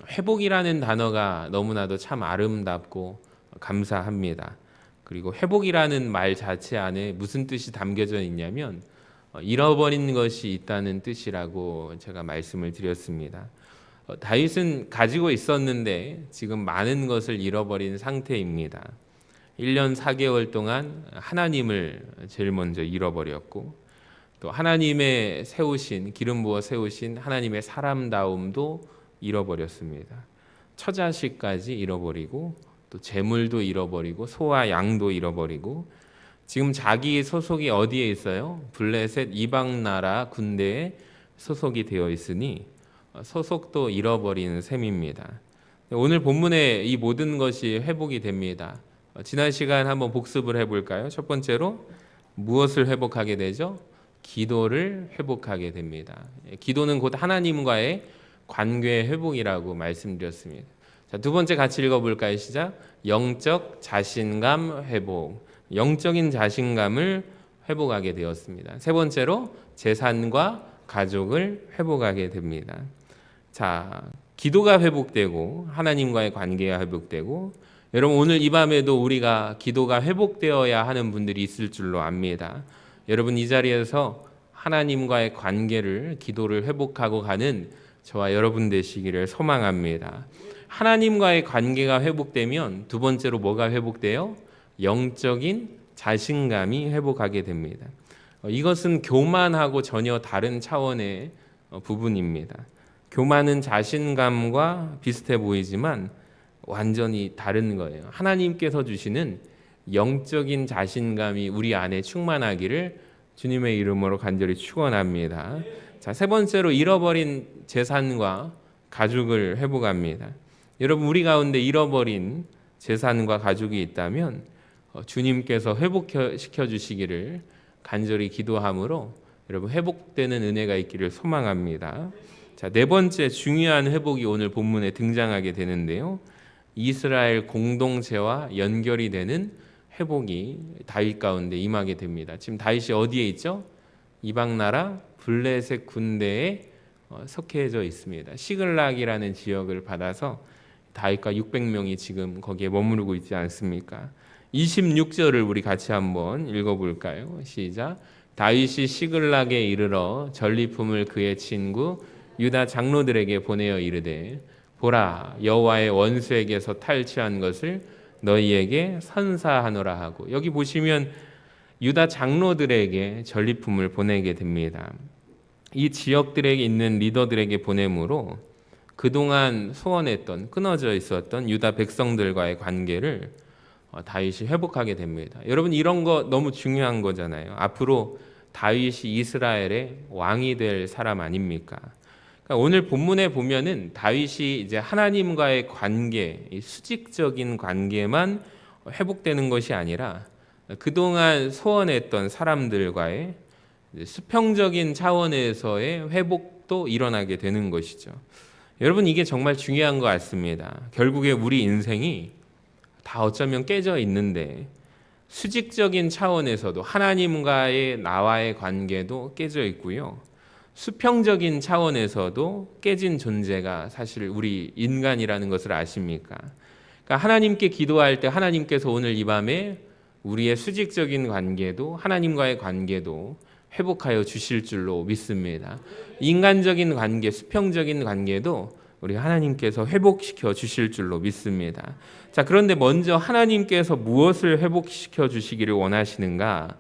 회복이라는 단어가 너무나도 참 아름답고 감사합니다. 그리고 회복이라는 말 자체 안에 무슨 뜻이 담겨져 있냐면 잃어버린 것이 있다는 뜻이라고 제가 말씀을 드렸습니다. 다윗은 가지고 있었는데 지금 많은 것을 잃어버린 상태입니다. 1년 4개월 동안 하나님을 제일 먼저 잃어버렸고, 또 하나님의 기름 부어 세우신 하나님의 사람다움도 잃어버렸습니다. 처자식까지 잃어버리고, 또 재물도 잃어버리고, 소와 양도 잃어버리고, 지금 자기 소속이 어디에 있어요? 블레셋 이방 나라 군대에 소속이 되어 있으니 소속도 잃어버린 셈입니다. 오늘 본문에 이 모든 것이 회복이 됩니다. 지난 시간 한번 복습을 해볼까요? 첫 번째로 무엇을 회복하게 되죠? 기도를 회복하게 됩니다. 기도는 곧 하나님과의 관계 회복이라고 말씀드렸습니다. 자, 두 번째 같이 읽어볼까요? 시작. 영적 자신감 회복. 영적인 자신감을 회복하게 되었습니다. 세 번째로 재산과 가족을 회복하게 됩니다. 자, 기도가 회복되고 하나님과의 관계가 회복되고, 여러분 오늘 이 밤에도 우리가 기도가 회복되어야 하는 분들이 있을 줄로 압니다. 여러분 이 자리에서 하나님과의 관계를, 기도를 회복하고 가는 저와 여러분 되시기를 소망합니다. 하나님과의 관계가 회복되면 두 번째로 뭐가 회복돼요? 영적인 자신감이 회복하게 됩니다. 이것은 교만하고 전혀 다른 차원의 부분입니다. 교만은 자신감과 비슷해 보이지만 완전히 다른 거예요. 하나님께서 주시는 영적인 자신감이 우리 안에 충만하기를 주님의 이름으로 간절히 축원합니다. 자, 세 번째로 잃어버린 재산과 가족을 회복합니다. 여러분 우리 가운데 잃어버린 재산과 가족이 있다면 주님께서 회복시켜 주시기를 간절히 기도함으로 여러분 회복되는 은혜가 있기를 소망합니다. 자, 네 번째 중요한 회복이 오늘 본문에 등장하게 되는데요. 이스라엘 공동체와 연결이 되는 회복이 다윗 가운데 임하게 됩니다. 지금 다윗이 어디에 있죠? 이방 나라 블레셋 군대에 속해져 있습니다. 시글락이라는 지역을 받아서 다윗과 600명이 지금 거기에 머무르고 있지 않습니까? 26절을 우리 같이 한번 읽어볼까요? 시작. 다윗이 시글락에 이르러 전리품을 그의 친구 유다 장로들에게 보내어 이르되 보라 여호와의 원수에게서 탈취한 것을 너희에게 선사하노라 하고, 여기 보시면 유다 장로들에게 전리품을 보내게 됩니다. 이 지역들에 있는 리더들에게 보내므로 그동안 소원했던, 끊어져 있었던 유다 백성들과의 관계를 다윗이 회복하게 됩니다. 여러분 이런 거 너무 중요한 거잖아요. 앞으로 다윗이 이스라엘의 왕이 될 사람 아닙니까? 그러니까 오늘 본문에 보면은 다윗이 이제 하나님과의 관계, 이 수직적인 관계만 회복되는 것이 아니라 그동안 소원했던 사람들과의 수평적인 차원에서의 회복도 일어나게 되는 것이죠. 여러분 이게 정말 중요한 것 같습니다. 결국에 우리 인생이 다 어쩌면 깨져 있는데 수직적인 차원에서도 하나님과의 나와의 관계도 깨져 있고요. 수평적인 차원에서도 깨진 존재가 사실 우리 인간이라는 것을 아십니까? 그러니까 하나님께 기도할 때 하나님께서 오늘 이 밤에 우리의 수직적인 관계도 하나님과의 관계도 회복하여 주실 줄로 믿습니다. 인간적인 관계, 수평적인 관계도 우리 하나님께서 회복시켜 주실 줄로 믿습니다. 자, 그런데 먼저 하나님께서 무엇을 회복시켜 주시기를 원하시는가?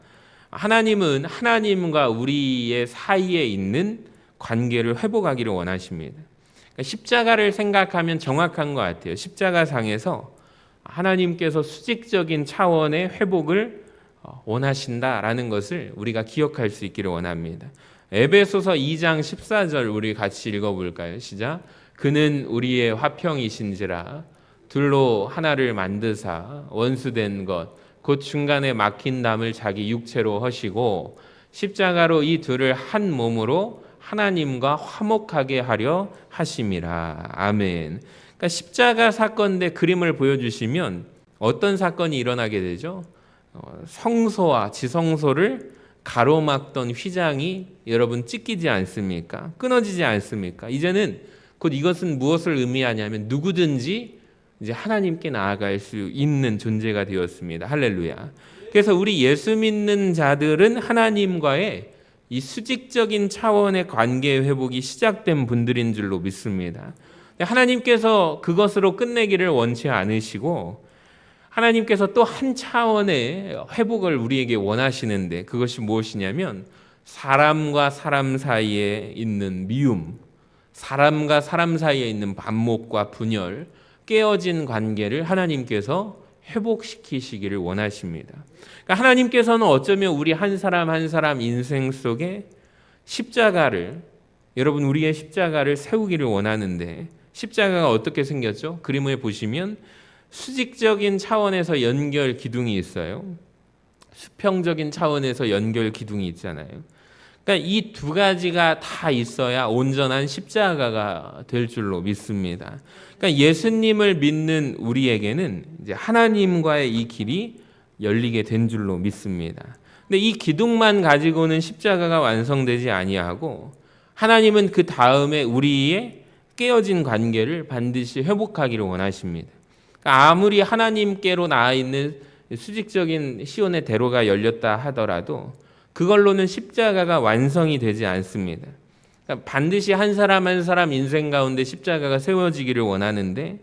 하나님은 하나님과 우리의 사이에 있는 관계를 회복하기를 원하십니다. 그러니까 십자가를 생각하면 정확한 것 같아요. 십자가상에서 하나님께서 수직적인 차원의 회복을 원하신다라는 것을 우리가 기억할 수 있기를 원합니다. 에베소서 2장 14절 우리 같이 읽어볼까요? 시작. 그는 우리의 화평이신지라 둘로 하나를 만드사 원수된 것 곧 중간에 막힌 담을 자기 육체로 허시고 십자가로 이 둘을 한 몸으로 하나님과 화목하게 하려 하심이라. 아멘. 그러니까 십자가 사건의 그림을 보여주시면 어떤 사건이 일어나게 되죠? 성소와 지성소를 가로막던 휘장이 여러분 찢기지 않습니까? 끊어지지 않습니까? 이제는 곧 이것은 무엇을 의미하냐면 누구든지 이제 하나님께 나아갈 수 있는 존재가 되었습니다. 할렐루야. 그래서 우리 예수 믿는 자들은 하나님과의 이 수직적인 차원의 관계 회복이 시작된 분들인 줄로 믿습니다. 하나님께서 그것으로 끝내기를 원치 않으시고 하나님께서 또 한 차원의 회복을 우리에게 원하시는데 그것이 무엇이냐면 사람과 사람 사이에 있는 미움, 사람과 사람 사이에 있는 반목과 분열, 깨어진 관계를 하나님께서 회복시키시기를 원하십니다. 그러니까 하나님께서는 어쩌면 우리 한 사람 한 사람 인생 속에 십자가를, 여러분 우리의 십자가를 세우기를 원하는데 십자가가 어떻게 생겼죠? 그림을 보시면 수직적인 차원에서 연결 기둥이 있어요. 수평적인 차원에서 연결 기둥이 있잖아요. 그러니까 이 두 가지가 다 있어야 온전한 십자가가 될 줄로 믿습니다. 그러니까 예수님을 믿는 우리에게는 이제 하나님과의 이 길이 열리게 된 줄로 믿습니다. 근데 이 기둥만 가지고는 십자가가 완성되지 아니하고 하나님은 그 다음에 우리의 깨어진 관계를 반드시 회복하기를 원하십니다. 그러니까 아무리 하나님께로 나아 있는 수직적인 시온의 대로가 열렸다 하더라도 그걸로는 십자가가 완성이 되지 않습니다. 그러니까 반드시 한 사람 한 사람 인생 가운데 십자가가 세워지기를 원하는데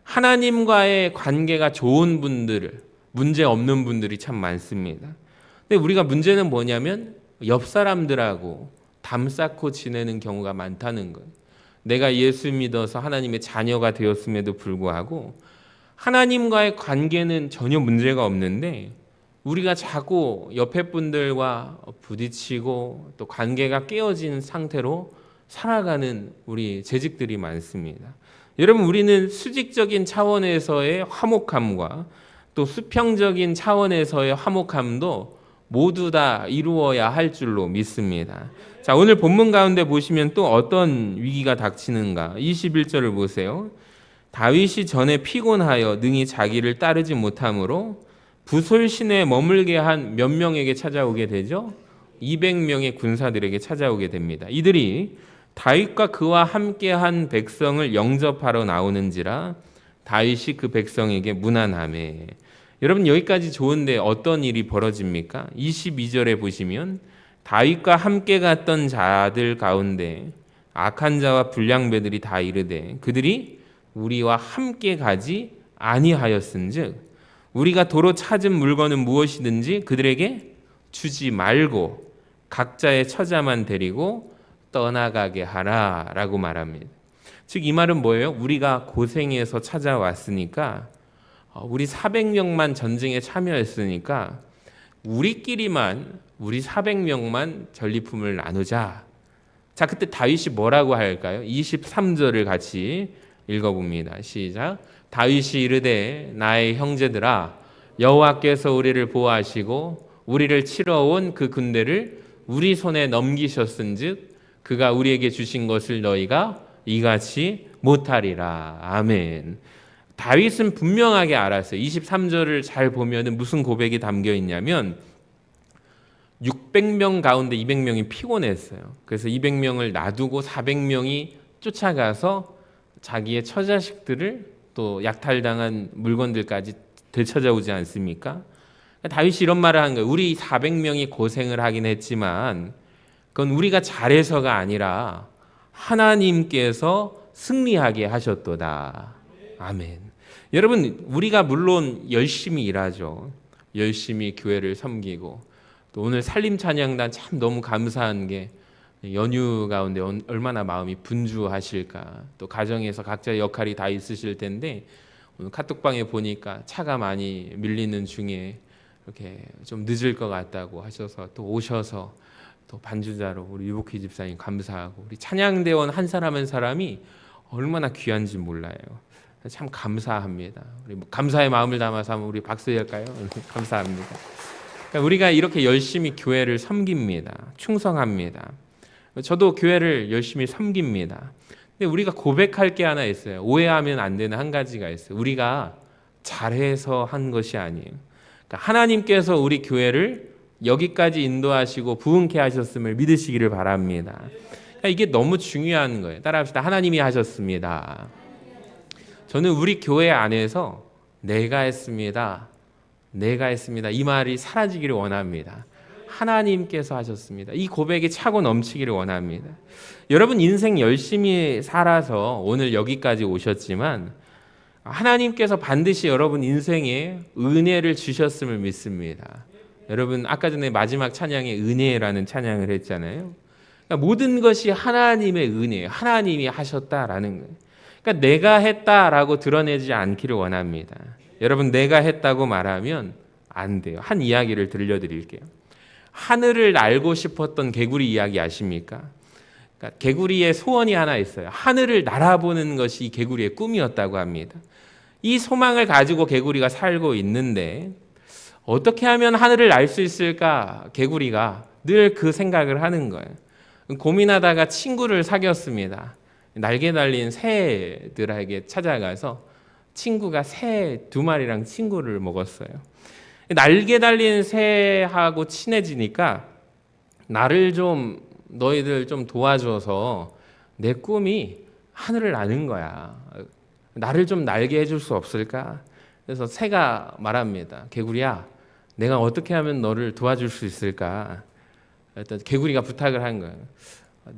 하나님과의 관계가 좋은 분들, 문제 없는 분들이 참 많습니다. 근데 우리가 문제는 뭐냐면 옆 사람들하고 담 쌓고 지내는 경우가 많다는 거예요. 내가 예수 믿어서 하나님의 자녀가 되었음에도 불구하고 하나님과의 관계는 전혀 문제가 없는데 우리가 자꾸 옆에 분들과 부딪히고 또 관계가 깨어진 상태로 살아가는 우리 재직들이 많습니다. 여러분 우리는 수직적인 차원에서의 화목함과 또 수평적인 차원에서의 화목함도 모두 다 이루어야 할 줄로 믿습니다. 자, 오늘 본문 가운데 보시면 또 어떤 위기가 닥치는가? 21절을 보세요. 다윗이 전에 피곤하여 능히 자기를 따르지 못하므로 부솔신에 머물게 한 몇 명에게 찾아오게 되죠? 200명의 군사들에게 찾아오게 됩니다. 이들이 다윗과 그와 함께한 백성을 영접하러 나오는지라 다윗이 그 백성에게 문안하매. 여러분 여기까지 좋은데 어떤 일이 벌어집니까? 22절에 보시면 다윗과 함께 갔던 자들 가운데 악한 자와 불량배들이 다 이르되 그들이 우리와 함께 가지 아니하였은즉 우리가 도로 찾은 물건은 무엇이든지 그들에게 주지 말고 각자의 처자만 데리고 떠나가게 하라라고 말합니다. 즉 이 말은 뭐예요? 우리가 고생해서 찾아왔으니까 우리 400명만 전쟁에 참여했으니까 우리 400명만 전리품을 나누자. 자, 그때 다윗이 뭐라고 할까요? 23절을 같이 읽어봅니다. 시작. 다윗이 이르되 나의 형제들아 여호와께서 우리를 보호하시고 우리를 치러 온 그 군대를 우리 손에 넘기셨은즉 그가 우리에게 주신 것을 너희가 이같이 못하리라. 아멘. 다윗은 분명하게 알았어요. 23절을 잘 보면 무슨 고백이 담겨 있냐면 600명 가운데 200명이 피곤했어요. 그래서 200명을 놔두고 400명이 쫓아가서 자기의 처자식들을 또 약탈당한 물건들까지 되찾아오지 않습니까? 다윗이 이런 말을 한 거예요. 우리 400명이 고생을 하긴 했지만 그건 우리가 잘해서가 아니라 하나님께서 승리하게 하셨도다. 아멘. 여러분 우리가 물론 열심히 일하죠. 열심히 교회를 섬기고 또 오늘 살림찬양단 참 너무 감사한 게 연휴 가운데 얼마나 마음이 분주하실까. 또 가정에서 각자의 역할이 다 있으실 텐데 오늘 카톡방에 보니까 차가 많이 밀리는 중에 이렇게 좀 늦을 것 같다고 하셔서 또 오셔서 또 반주자로 우리 유복희 집사님 감사하고 우리 찬양대원 한 사람 한 사람이 얼마나 귀한지 몰라요. 참 감사합니다. 우리 감사의 마음을 담아서 한번 우리 박수할까요? 감사합니다. 그러니까 우리가 이렇게 열심히 교회를 섬깁니다. 충성합니다. 저도 교회를 열심히 섬깁니다. 근데 우리가 고백할 게 하나 있어요. 오해하면 안 되는 한 가지가 있어요. 우리가 잘해서 한 것이 아니에요. 그러니까 하나님께서 우리 교회를 여기까지 인도하시고 부흥케 하셨음을 믿으시기를 바랍니다. 그러니까 이게 너무 중요한 거예요. 따라합시다. 하나님이 하셨습니다. 저는 우리 교회 안에서 내가 했습니다. 내가 했습니다. 이 말이 사라지기를 원합니다. 하나님께서 하셨습니다. 이 고백이 차고 넘치기를 원합니다. 여러분 인생 열심히 살아서 오늘 여기까지 오셨지만 하나님께서 반드시 여러분 인생에 은혜를 주셨음을 믿습니다. 여러분 아까 전에 마지막 찬양에 은혜라는 찬양을 했잖아요. 그러니까 모든 것이 하나님의 은혜예요. 하나님이 하셨다라는 거예요. 그러니까 내가 했다라고 드러내지 않기를 원합니다. 여러분 내가 했다고 말하면 안 돼요. 한 이야기를 들려드릴게요. 하늘을 날고 싶었던 개구리 이야기 아십니까? 그러니까 개구리의 소원이 하나 있어요. 하늘을 날아보는 것이 이 개구리의 꿈이었다고 합니다. 이 소망을 가지고 개구리가 살고 있는데 어떻게 하면 하늘을 날 수 있을까? 개구리가 늘 그 생각을 하는 거예요. 고민하다가 친구를 사귀었습니다. 날개 달린 새들에게 찾아가서 친구가 새 2마리랑 친구를 먹었어요. 날개 달린 새하고 친해지니까 너희들 좀 도와줘서 내 꿈이 하늘을 나는 거야. 나를 좀 날게 해줄 수 없을까? 그래서 새가 말합니다. 개구리야, 내가 어떻게 하면 너를 도와줄 수 있을까? 일단 개구리가 부탁을 한 거예요.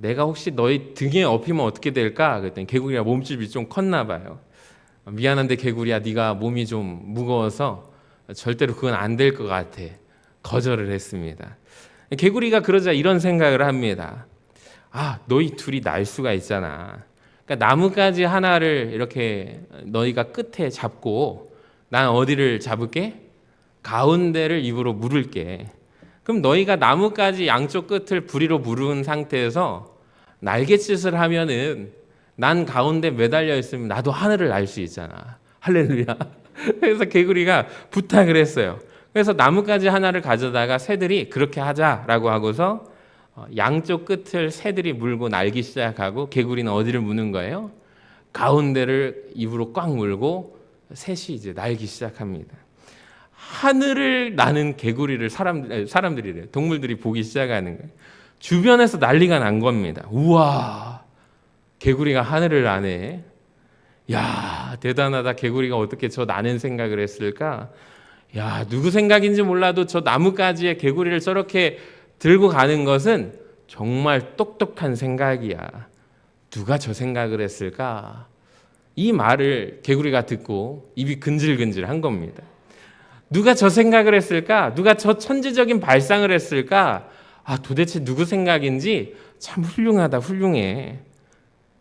내가 혹시 너희 등에 업히면 어떻게 될까? 그랬더니 개구리가 몸집이 좀 컸나 봐요. 미안한데 개구리야, 네가 몸이 좀 무거워서 절대로 그건 안 될 것 같아. 거절을 했습니다. 개구리가 그러자 이런 생각을 합니다. 너희 둘이 날 수가 있잖아. 그러니까 나뭇가지 하나를 이렇게 너희가 끝에 잡고 난 어디를 잡을게? 가운데를 입으로 물을게. 그럼 너희가 나뭇가지 양쪽 끝을 부리로 무른 상태에서 날갯짓을 하면은 난 가운데 매달려 있으면 나도 하늘을 날 수 있잖아. 할렐루야. 그래서 개구리가 부탁을 했어요. 그래서 나뭇가지 하나를 가져다가 새들이 그렇게 하자라고 하고서 양쪽 끝을 새들이 물고 날기 시작하고 개구리는 어디를 무는 거예요? 가운데를 입으로 꽉 물고 셋이 이제 날기 시작합니다. 하늘을 나는 개구리를 사람들이래, 동물들이 보기 시작하는 거예요. 주변에서 난리가 난 겁니다. 우와, 개구리가 하늘을 나네. 야, 대단하다. 개구리가 어떻게 저 나는 생각을 했을까? 야, 누구 생각인지 몰라도 저 나뭇가지에 개구리를 저렇게 들고 가는 것은 정말 똑똑한 생각이야. 누가 저 생각을 했을까? 이 말을 개구리가 듣고 입이 근질근질한 겁니다. 누가 저 생각을 했을까? 누가 저 천재적인 발상을 했을까? 도대체 누구 생각인지 참 훌륭하다, 훌륭해.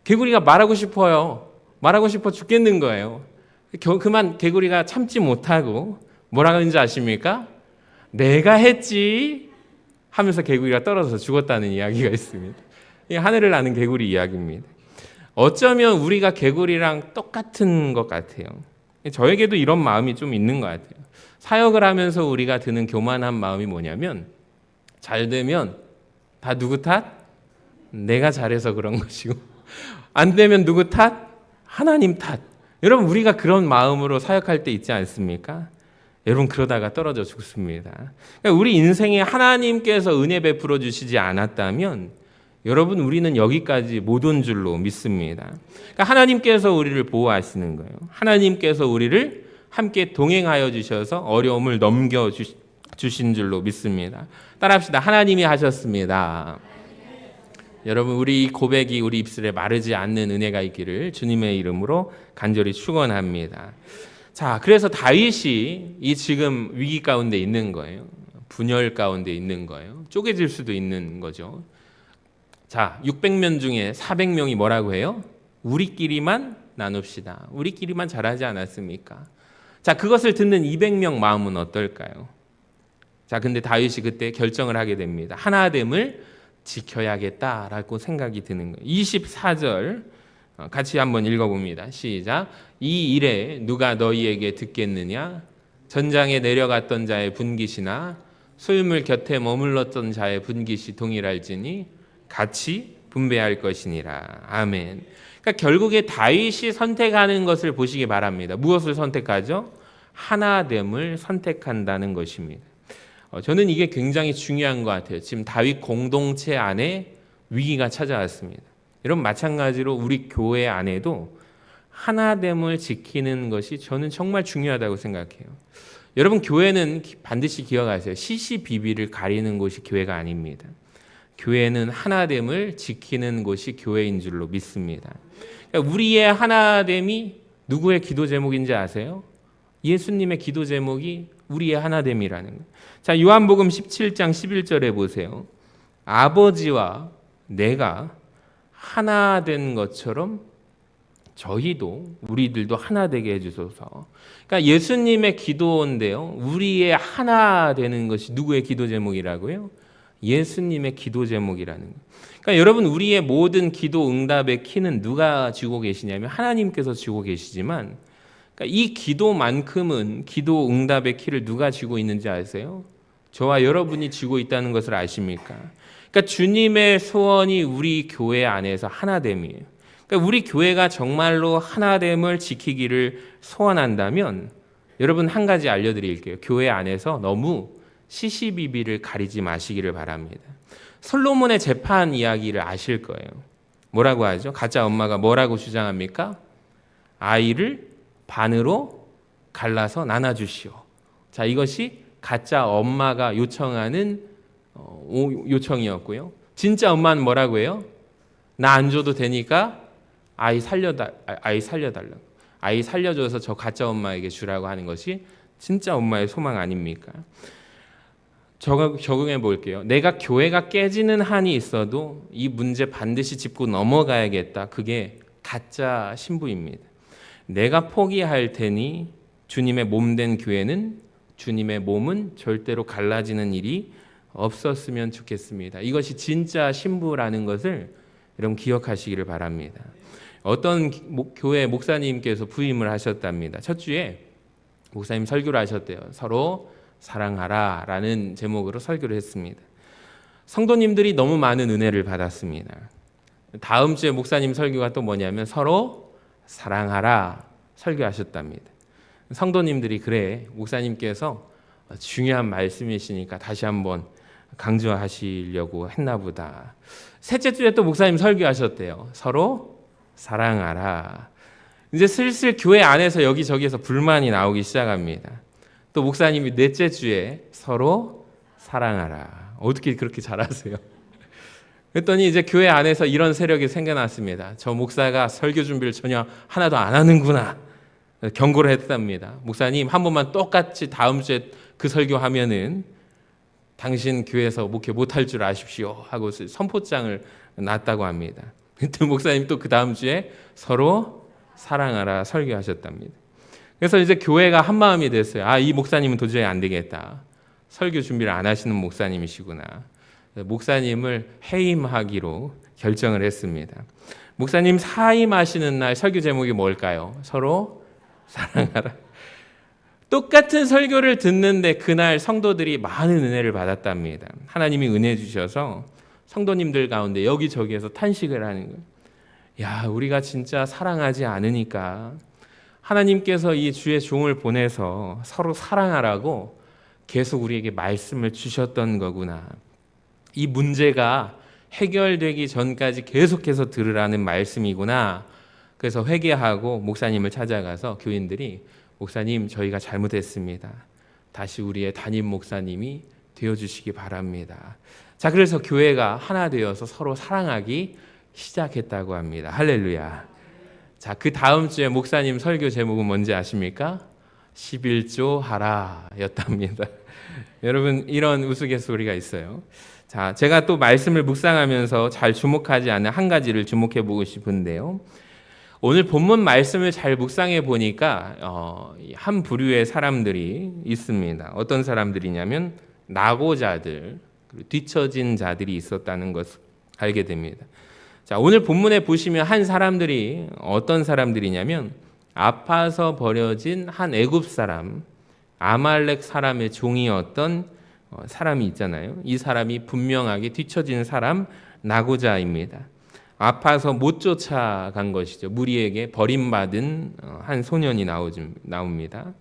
개구리가 말하고 싶어요. 말하고 싶어 죽겠는 거예요. 그만 개구리가 참지 못하고 뭐라 그런지 아십니까? 내가 했지 하면서 개구리가 떨어져서 죽었다는 이야기가 있습니다. 이게 하늘을 나는 개구리 이야기입니다. 어쩌면 우리가 개구리랑 똑같은 것 같아요. 저에게도 이런 마음이 좀 있는 것 같아요. 사역을 하면서 우리가 드는 교만한 마음이 뭐냐면 잘 되면 다 누구 탓? 내가 잘해서 그런 것이고 안 되면 누구 탓? 하나님 탓. 여러분 우리가 그런 마음으로 사역할 때 있지 않습니까? 여러분 그러다가 떨어져 죽습니다. 그러니까 우리 인생에 하나님께서 은혜 베풀어 주시지 않았다면 여러분 우리는 여기까지 못 온 줄로 믿습니다. 그러니까 하나님께서 우리를 보호하시는 거예요. 하나님께서 우리를 함께 동행하여 주셔서 어려움을 넘겨 주신 줄로 믿습니다. 따라합시다. 하나님이 하셨습니다. 여러분 우리 이 고백이 우리 입술에 마르지 않는 은혜가 있기를 주님의 이름으로 간절히 축원합니다. 자, 그래서 다윗이 이 지금 위기 가운데 있는 거예요. 분열 가운데 있는 거예요. 쪼개질 수도 있는 거죠. 자, 600명 중에 400명이 뭐라고 해요? 우리끼리만 나눕시다. 우리끼리만 잘하지 않았습니까? 자, 그것을 듣는 200명 마음은 어떨까요? 자, 근데 다윗이 그때 결정을 하게 됩니다. 하나됨을 지켜야겠다라고 생각이 드는 거예요. 24절 같이 한번 읽어봅니다. 시작. 이 일에 누가 너희에게 듣겠느냐? 전장에 내려갔던 자의 분깃이나 소유물 곁에 머물렀던 자의 분깃이 동일할지니 같이 분배할 것이니라. 아멘. 그러니까 결국에 다윗이 선택하는 것을 보시기 바랍니다. 무엇을 선택하죠? 하나됨을 선택한다는 것입니다. 저는 이게 굉장히 중요한 것 같아요. 지금 다윗 공동체 안에 위기가 찾아왔습니다. 여러분 마찬가지로 우리 교회 안에도 하나됨을 지키는 것이 저는 정말 중요하다고 생각해요. 여러분 교회는 반드시 기억하세요. 시시비비를 가리는 곳이 교회가 아닙니다. 교회는 하나됨을 지키는 곳이 교회인 줄로 믿습니다. 그러니까 우리의 하나됨이 누구의 기도 제목인지 아세요? 예수님의 기도 제목이 우리의 하나됨이라는 거예요. 자, 요한복음 17장 11절에 보세요. 아버지와 내가 하나 된 것처럼 저희도 우리들도 하나 되게 해주소서. 그러니까 예수님의 기도인데요. 우리의 하나 되는 것이 누구의 기도 제목이라고요? 예수님의 기도 제목이라는 거예요. 그러니까 여러분 우리의 모든 기도 응답의 키는 누가 쥐고 계시냐면 하나님께서 쥐고 계시지만 그러니까 이 기도만큼은 기도 응답의 키를 누가 쥐고 있는지 아세요? 저와 여러분이 쥐고 있다는 것을 아십니까? 그러니까 주님의 소원이 우리 교회 안에서 하나됨이에요. 그러니까 우리 교회가 정말로 하나됨을 지키기를 소원한다면 여러분 한 가지 알려드릴게요. 교회 안에서 너무 시시비비를 가리지 마시기를 바랍니다. 솔로몬의 재판 이야기를 아실 거예요. 뭐라고 하죠? 가짜 엄마가 뭐라고 주장합니까? 아이를 반으로 갈라서 나눠주시오. 자, 이것이 가짜 엄마가 요청하는 요청이었고요. 진짜 엄마는 뭐라고 해요? 나 안 줘도 되니까 아이 살려달라고. 아이 살려줘서 저 가짜 엄마에게 주라고 하는 것이 진짜 엄마의 소망 아닙니까? 적응해 볼게요. 내가 교회가 깨지는 한이 있어도 이 문제 반드시 짚고 넘어가야겠다. 그게 가짜 신부입니다. 내가 포기할 테니 주님의 몸된 교회는 주님의 몸은 절대로 갈라지는 일이 없었으면 좋겠습니다. 이것이 진짜 신부라는 것을 여러분 기억하시기를 바랍니다. 어떤 교회 목사님께서 부임을 하셨답니다. 첫 주에 목사님 설교를 하셨대요. 서로 사랑하라 라는 제목으로 설교를 했습니다. 성도님들이 너무 많은 은혜를 받았습니다. 다음 주에 목사님 설교가 또 뭐냐면 서로 사랑하라 설교하셨답니다. 성도님들이 그래 목사님께서 중요한 말씀이시니까 다시 한번 강조하시려고 했나 보다. 셋째 주에 또 목사님 설교하셨대요. 서로 사랑하라. 이제 슬슬 교회 안에서 여기저기에서 불만이 나오기 시작합니다. 또 목사님이 넷째 주에 서로 사랑하라. 어떻게 그렇게 잘하세요? 그랬더니 이제 교회 안에서 이런 세력이 생겨났습니다. 저 목사가 설교 준비를 전혀 하나도 안 하는구나. 경고를 했답니다. 목사님 한 번만 똑같이 다음 주에 그 설교하면은 당신 교회에서 목회 못할 줄 아십시오 하고 선포장을 놨다고 합니다. 또 목사님 또 그 다음 주에 서로 사랑하라 설교하셨답니다. 그래서 이제 교회가 한 마음이 됐어요. 아, 이 목사님은 도저히 안 되겠다. 설교 준비를 안 하시는 목사님이시구나. 목사님을 해임하기로 결정을 했습니다. 목사님 사임하시는 날 설교 제목이 뭘까요? 서로 사랑하라. 똑같은 설교를 듣는데 그날 성도들이 많은 은혜를 받았답니다. 하나님이 은혜 주셔서 성도님들 가운데 여기저기에서 탄식을 하는 거예요. 야, 우리가 진짜 사랑하지 않으니까 하나님께서 이 주의 종을 보내서 서로 사랑하라고 계속 우리에게 말씀을 주셨던 거구나. 이 문제가 해결되기 전까지 계속해서 들으라는 말씀이구나. 그래서 회개하고 목사님을 찾아가서 교인들이 목사님 저희가 잘못했습니다. 다시 우리의 담임 목사님이 되어주시기 바랍니다. 자, 그래서 교회가 하나 되어서 서로 사랑하기 시작했다고 합니다. 할렐루야. 자, 그 다음 주에 목사님 설교 제목은 뭔지 아십니까? 11조 하라 였답니다. 여러분 이런 우스갯소리가 있어요. 자, 제가 또 말씀을 묵상하면서 잘 주목하지 않은 한 가지를 주목해 보고 싶은데요. 오늘 본문 말씀을 잘 묵상해 보니까 한 부류의 사람들이 있습니다. 어떤 사람들이냐면 낙오자들, 그리고 뒤처진 자들이 있었다는 것을 알게 됩니다. 자, 오늘 본문에 보시면 한 사람들이 어떤 사람들이냐면 아파서 버려진 한 애굽 사람, 아말렉 사람의 종이었던 사람이 있잖아요. 이 사람이 분명하게 뒤처진 사람, 낙오자입니다. 아파서 못 쫓아간 것이죠. 무리에게 버림받은 한 소년이 나옵니다.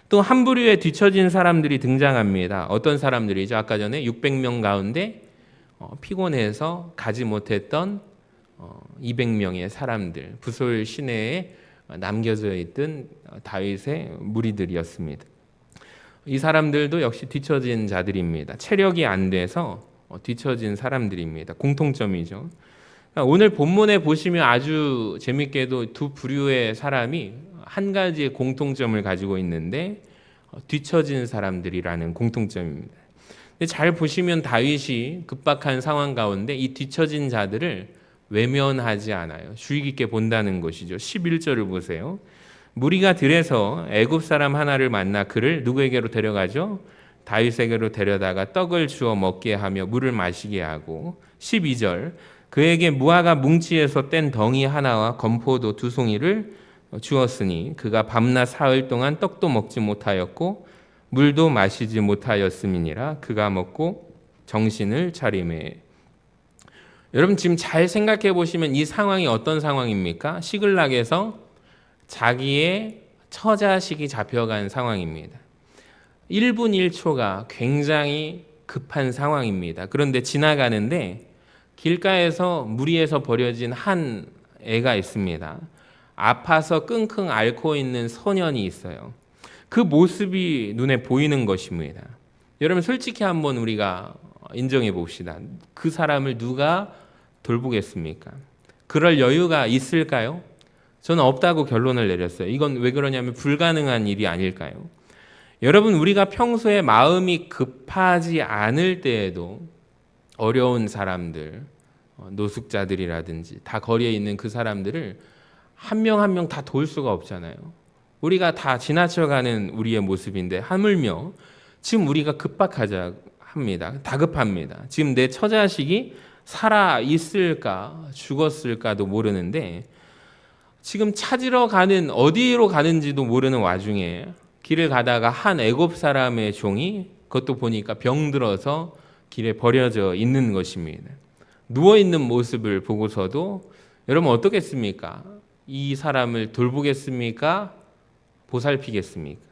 또 한 부류의 뒤처진 사람들이 등장합니다. 어떤 사람들이죠? 아까 전에 600명 가운데 피곤해서 가지 못했던 200명의 사람들, 부솔 시내에 남겨져 있던 다윗의 무리들이었습니다. 이 사람들도 역시 뒤처진 자들입니다. 체력이 안 돼서 뒤처진 사람들입니다. 공통점이죠. 오늘 본문에 보시면 아주 재밌게도 두 부류의 사람이 한 가지의 공통점을 가지고 있는데 뒤처진 사람들이라는 공통점입니다. 근데 잘 보시면 다윗이 급박한 상황 가운데 이 뒤처진 자들을 외면하지 않아요. 주의 깊게 본다는 것이죠. 11절을 보세요. 무리가 들에서 애굽 사람 하나를 만나 그를 누구에게로 데려가죠? 다윗에게로 데려다가 떡을 주어 먹게 하며 물을 마시게 하고 12절 그에게 무화과 뭉치에서 뗀 덩이 하나와 건포도 2송이를 주었으니 그가 밤낮 사흘 동안 떡도 먹지 못하였고 물도 마시지 못하였음이니라. 그가 먹고 정신을 차리매. 여러분 지금 잘 생각해 보시면 이 상황이 어떤 상황입니까? 시글락에서 자기의 처자식이 잡혀간 상황입니다. 1분 1초가 굉장히 급한 상황입니다. 그런데 지나가는데 길가에서 무리에서 버려진 한 애가 있습니다. 아파서 끙끙 앓고 있는 소년이 있어요. 그 모습이 눈에 보이는 것입니다. 여러분 솔직히 한번 우리가 인정해 봅시다. 그 사람을 누가 돌보겠습니까? 그럴 여유가 있을까요? 저는 없다고 결론을 내렸어요. 이건 왜 그러냐면 불가능한 일이 아닐까요? 여러분 우리가 평소에 마음이 급하지 않을 때에도 어려운 사람들, 노숙자들이라든지 다 거리에 있는 그 사람들을 한 명 한 명 다 도울 수가 없잖아요. 우리가 다 지나쳐가는 우리의 모습인데 하물며 지금 우리가 급박하자 합니다. 다급합니다. 지금 내 처자식이 살아 있을까 죽었을까도 모르는데 지금 찾으러 가는 어디로 가는지도 모르는 와중에 길을 가다가 한 애굽 사람의 종이 그것도 보니까 병들어서 길에 버려져 있는 것입니다. 누워 있는 모습을 보고서도 여러분 어떻겠습니까? 이 사람을 돌보겠습니까? 보살피겠습니까?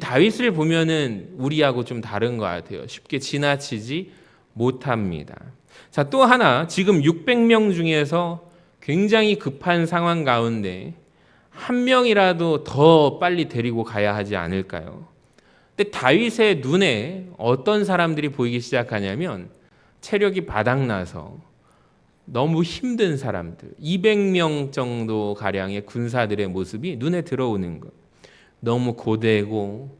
다윗을 보면은 우리하고 좀 다른 것 같아요. 쉽게 지나치지 못합니다. 자, 또 하나 지금 600명 중에서 굉장히 급한 상황 가운데 한 명이라도 더 빨리 데리고 가야 하지 않을까요? 근데 다윗의 눈에 어떤 사람들이 보이기 시작하냐면 체력이 바닥나서 너무 힘든 사람들, 200명 정도 가량의 군사들의 모습이 눈에 들어오는 것. 너무 고되고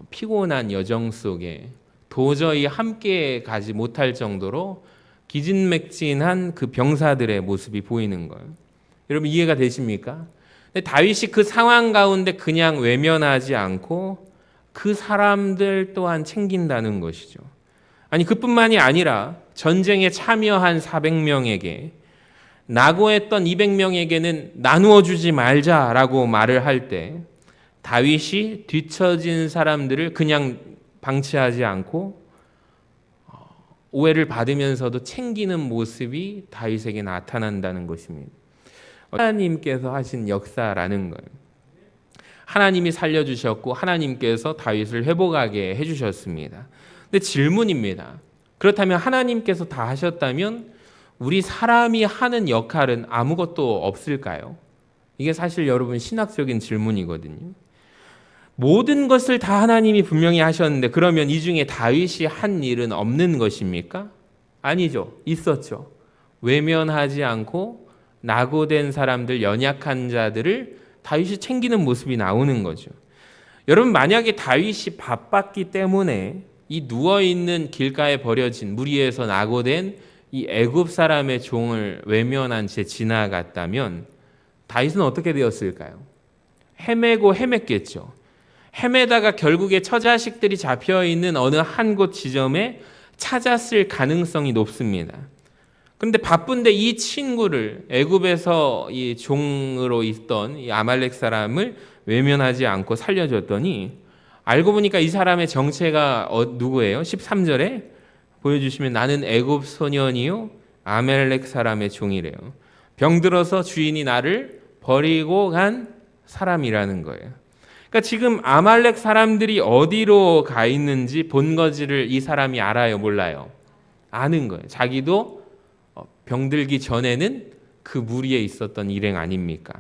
피곤한 여정 속에 도저히 함께 가지 못할 정도로 기진맥진한 그 병사들의 모습이 보이는 거예요. 여러분 이해가 되십니까? 근데 다윗이 그 상황 가운데 그냥 외면하지 않고 그 사람들 또한 챙긴다는 것이죠. 아니 그뿐만이 아니라 전쟁에 참여한 400명에게 낙오했던 200명에게는 나누어 주지 말자라고 말을 할 때 다윗이 뒤처진 사람들을 그냥 방치하지 않고 오해를 받으면서도 챙기는 모습이 다윗에게 나타난다는 것입니다. 하나님께서 하신 역사라는 거예요. 하나님이 살려주셨고 하나님께서 다윗을 회복하게 해주셨습니다. 근데 질문입니다. 그렇다면 하나님께서 다 하셨다면 우리 사람이 하는 역할은 아무것도 없을까요? 이게 사실 여러분 신학적인 질문이거든요. 모든 것을 다 하나님이 분명히 하셨는데 그러면 이 중에 다윗이 한 일은 없는 것입니까? 아니죠. 있었죠. 외면하지 않고 낙오된 사람들, 연약한 자들을 다윗이 챙기는 모습이 나오는 거죠. 여러분 만약에 다윗이 바빴기 때문에 이 누워있는 길가에 버려진 무리에서 낙오된 이 애굽 사람의 종을 외면한 채 지나갔다면 다윗은 어떻게 되었을까요? 헤매고 헤맸겠죠. 헤매다가 결국에 처자식들이 잡혀있는 어느 한 곳 지점에 찾았을 가능성이 높습니다. 그런데 바쁜데 이 친구를 애굽에서 이 종으로 있던 이 아말렉 사람을 외면하지 않고 살려줬더니 알고 보니까 이 사람의 정체가 누구예요? 13절에 보여주시면 나는 애굽 소년이요 아말렉 사람의 종이래요. 병들어서 주인이 나를 버리고 간 사람이라는 거예요. 그러니까 지금 아말렉 사람들이 어디로 가 있는지 본거지를 이 사람이 알아요? 몰라요? 아는 거예요. 자기도 병들기 전에는 그 무리에 있었던 일행 아닙니까?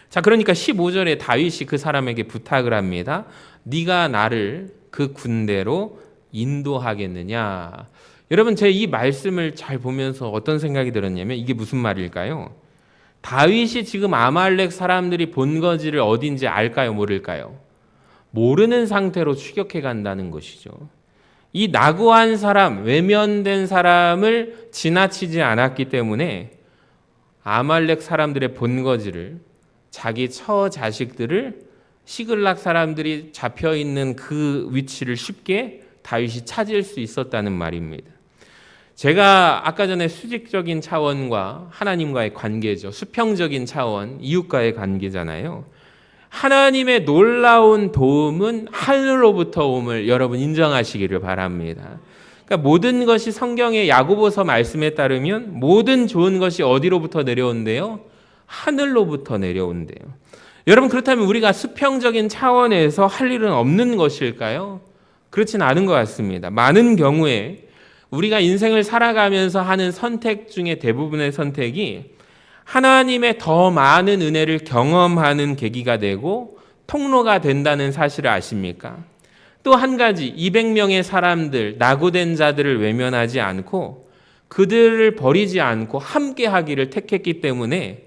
자, 그러니까 15절에 다윗이 그 사람에게 부탁을 합니다. 네가 나를 그 군대로 인도하겠느냐? 여러분, 제 이 말씀을 잘 보면서 어떤 생각이 들었냐면 이게 무슨 말일까요? 다윗이 지금 아말렉 사람들이 본거지를 어딘지 알까요? 모를까요? 모르는 상태로 추격해 간다는 것이죠. 이 낙오한 사람, 외면된 사람을 지나치지 않았기 때문에 아말렉 사람들의 본거지를, 자기 처 자식들을 시글락 사람들이 잡혀있는 그 위치를 쉽게 다윗이 찾을 수 있었다는 말입니다. 제가 아까 전에 수직적인 차원과 하나님과의 관계죠. 수평적인 차원, 이웃과의 관계잖아요. 하나님의 놀라운 도움은 하늘로부터 옴을 여러분 인정하시기를 바랍니다. 그러니까 모든 것이 성경의 야고보서 말씀에 따르면 모든 좋은 것이 어디로부터 내려온대요? 하늘로부터 내려온대요. 여러분, 그렇다면 우리가 수평적인 차원에서 할 일은 없는 것일까요? 그렇진 않은 것 같습니다. 많은 경우에 우리가 인생을 살아가면서 하는 선택 중에 대부분의 선택이 하나님의 더 많은 은혜를 경험하는 계기가 되고 통로가 된다는 사실을 아십니까? 또 한 가지, 200명의 사람들, 낙오된 자들을 외면하지 않고 그들을 버리지 않고 함께 하기를 택했기 때문에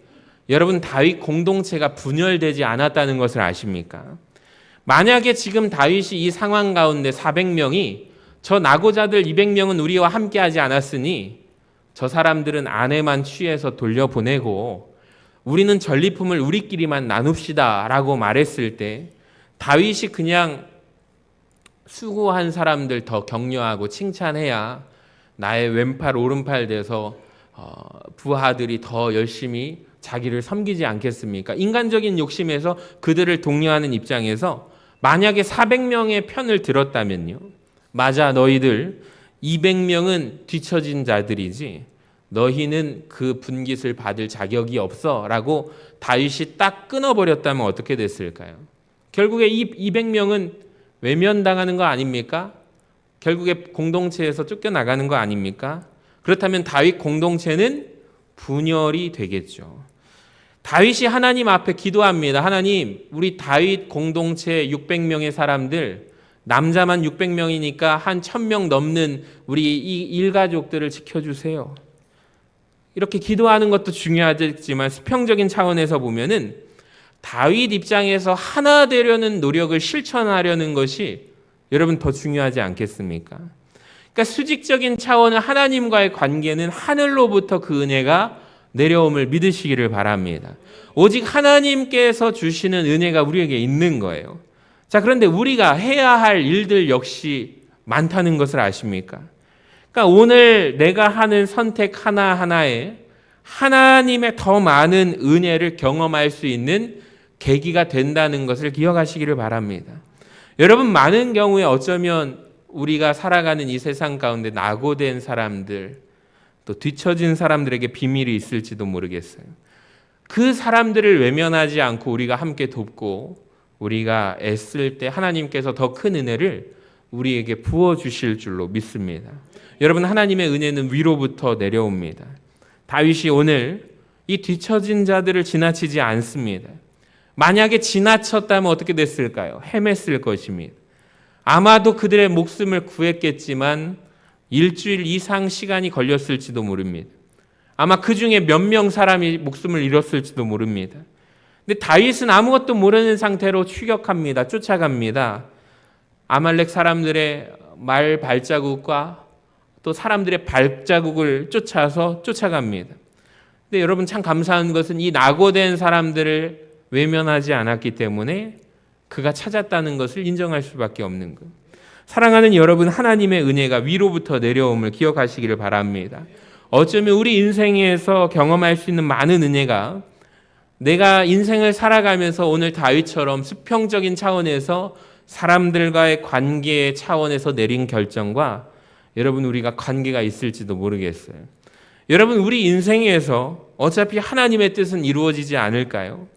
여러분, 다윗 공동체가 분열되지 않았다는 것을 아십니까? 만약에 지금 다윗이 이 상황 가운데 400명이 저 낙오자들 200명은 우리와 함께 하지 않았으니 저 사람들은 아내만 취해서 돌려보내고 우리는 전리품을 우리끼리만 나눕시다 라고 말했을 때 다윗이 그냥 수고한 사람들 더 격려하고 칭찬해야 나의 왼팔 오른팔 돼서 부하들이 더 열심히 자기를 섬기지 않겠습니까? 인간적인 욕심에서 그들을 독려하는 입장에서 만약에 400명의 편을 들었다면요. 맞아, 너희들 200명은 뒤처진 자들이지 너희는 그 분깃을 받을 자격이 없어 라고 다윗이 딱 끊어버렸다면 어떻게 됐을까요? 결국에 이 200명은 외면당하는 거 아닙니까? 결국에 공동체에서 쫓겨나가는 거 아닙니까? 그렇다면 다윗 공동체는 분열이 되겠죠. 다윗이 하나님 앞에 기도합니다. 하나님, 우리 다윗 공동체 600명의 사람들, 남자만 600명이니까 한 1000명 넘는 우리 이 일가족들을 지켜주세요. 이렇게 기도하는 것도 중요하지만 수평적인 차원에서 보면은 다윗 입장에서 하나 되려는 노력을 실천하려는 것이 여러분 더 중요하지 않겠습니까? 그러니까 수직적인 차원은 하나님과의 관계는 하늘로부터 그 은혜가 내려옴을 믿으시기를 바랍니다. 오직 하나님께서 주시는 은혜가 우리에게 있는 거예요. 자, 그런데 우리가 해야 할 일들 역시 많다는 것을 아십니까? 그러니까 오늘 내가 하는 선택 하나하나에 하나님의 더 많은 은혜를 경험할 수 있는 계기가 된다는 것을 기억하시기를 바랍니다. 여러분, 많은 경우에 어쩌면 우리가 살아가는 이 세상 가운데 낙오된 사람들, 또 뒤처진 사람들에게 비밀이 있을지도 모르겠어요. 그 사람들을 외면하지 않고 우리가 함께 돕고 우리가 애쓸 때 하나님께서 더 큰 은혜를 우리에게 부어주실 줄로 믿습니다. 여러분, 하나님의 은혜는 위로부터 내려옵니다. 다윗이 오늘 이 뒤처진 자들을 지나치지 않습니다. 만약에 지나쳤다면 어떻게 됐을까요? 헤맸을 것입니다. 아마도 그들의 목숨을 구했겠지만 일주일 이상 시간이 걸렸을지도 모릅니다. 아마 그 중에 몇 명 사람이 목숨을 잃었을지도 모릅니다. 근데 다윗은 아무것도 모르는 상태로 추격합니다. 쫓아갑니다. 아말렉 사람들의 말 발자국과 또 사람들의 발자국을 쫓아서 쫓아갑니다. 근데 여러분, 참 감사한 것은 이 낙오된 사람들을 외면하지 않았기 때문에 그가 찾았다는 것을 인정할 수밖에 없는 것. 사랑하는 여러분, 하나님의 은혜가 위로부터 내려옴을 기억하시기를 바랍니다. 어쩌면 우리 인생에서 경험할 수 있는 많은 은혜가 내가 인생을 살아가면서 오늘 다윗처럼 수평적인 차원에서 사람들과의 관계의 차원에서 내린 결정과 여러분 우리가 관계가 있을지도 모르겠어요. 여러분, 우리 인생에서 어차피 하나님의 뜻은 이루어지지 않을까요?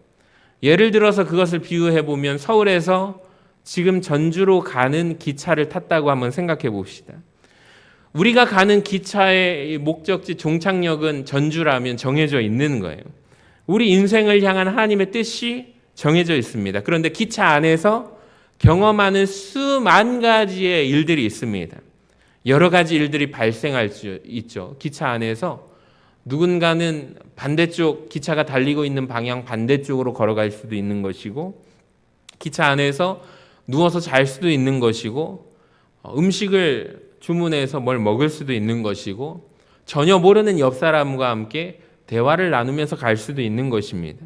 예를 들어서 그것을 비유해 보면 서울에서 지금 전주로 가는 기차를 탔다고 한번 생각해 봅시다. 우리가 가는 기차의 목적지 종착역은 전주라면 정해져 있는 거예요. 우리 인생을 향한 하나님의 뜻이 정해져 있습니다. 그런데 기차 안에서 경험하는 수만 가지의 일들이 있습니다. 여러 가지 일들이 발생할 수 있죠. 기차 안에서 누군가는 반대쪽, 기차가 달리고 있는 방향 반대쪽으로 걸어갈 수도 있는 것이고, 기차 안에서 누워서 잘 수도 있는 것이고, 음식을 주문해서 뭘 먹을 수도 있는 것이고, 전혀 모르는 옆 사람과 함께 대화를 나누면서 갈 수도 있는 것입니다.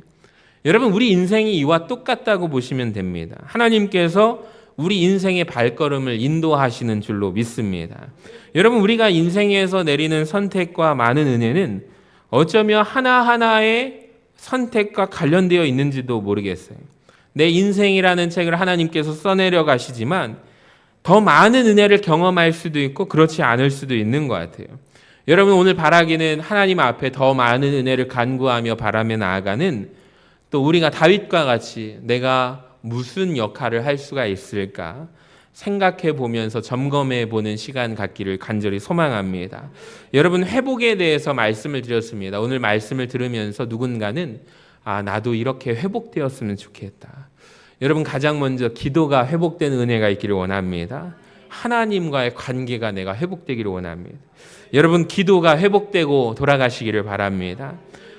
여러분, 우리 인생이 이와 똑같다고 보시면 됩니다. 하나님께서 우리 인생의 발걸음을 인도하시는 줄로 믿습니다. 여러분, 우리가 인생에서 내리는 선택과 많은 은혜는 어쩌면 하나하나의 선택과 관련되어 있는지도 모르겠어요. 내 인생이라는 책을 하나님께서 써내려 가시지만 더 많은 은혜를 경험할 수도 있고 그렇지 않을 수도 있는 것 같아요. 여러분, 오늘 바라기는 하나님 앞에 더 많은 은혜를 간구하며 바라며 나아가는, 또 우리가 다윗과 같이 내가 무슨 역할을 할 수가 있을까 생각해 보면서 점검해 보는 시간 갖기를 간절히 소망합니다. 여러분, 회복에 대해서 말씀을 드렸습니다. 오늘 말씀을 들으면서 누군가는 나도 이렇게 회복되었으면 좋겠다. 여러분, 가장 먼저 기도가 회복되는 은혜가 있기를 원합니다. 하나님과의 관계가 내가 회복되기를 원합니다. 여러분, 기도가 회복되고 돌아가시기를 바랍니다.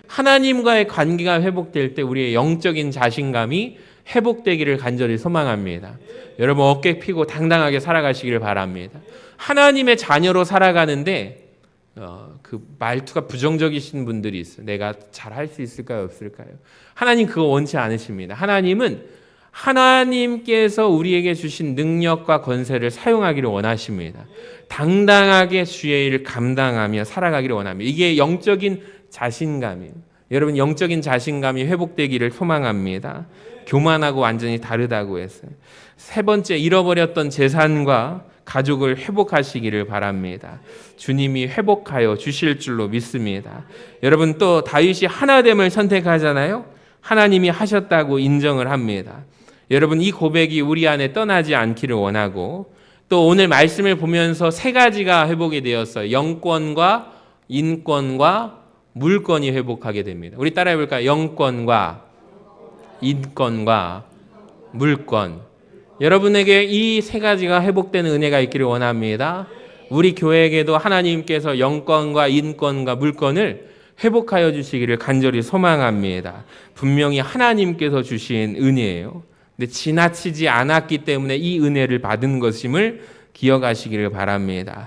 하나님과의 관계가 회복될 때 우리의 영적인 자신감이 회복되기를 간절히 소망합니다. 여러분, 어깨 펴고 당당하게 살아가시기를 바랍니다. 하나님의 자녀로 살아가는데 그 말투가 부정적이신 분들이 있어요. 내가 잘할 수 있을까요, 없을까요? 하나님 그거 원치 않으십니다. 하나님은 하나님께서 우리에게 주신 능력과 권세를 사용하기를 원하십니다. 당당하게 주의 일을 감당하며 살아가기를 원합니다. 이게 영적인 자신감이에요. 여러분, 영적인 자신감이 회복되기를 소망합니다. 교만하고 완전히 다르다고 했어요. 세 번째, 잃어버렸던 재산과 가족을 회복하시기를 바랍니다. 주님이 회복하여 주실 줄로 믿습니다. 여러분, 또 다윗이 하나됨을 선택하잖아요. 하나님이 하셨다고 인정을 합니다. 여러분, 이 고백이 우리 안에 떠나지 않기를 원하고, 또 오늘 말씀을 보면서 세 가지가 회복이 되었어요. 영권과 인권과 물권이 회복하게 됩니다. 우리 따라해 볼까요? 영권과 인권과 물권. 여러분에게 이 세 가지가 회복되는 은혜가 있기를 원합니다. 우리 교회에게도 하나님께서 영권과 인권과 물권을 회복하여 주시기를 간절히 소망합니다. 분명히 하나님께서 주신 은혜예요. 근데 지나치지 않았기 때문에 이 은혜를 받은 것임을 기억하시기를 바랍니다.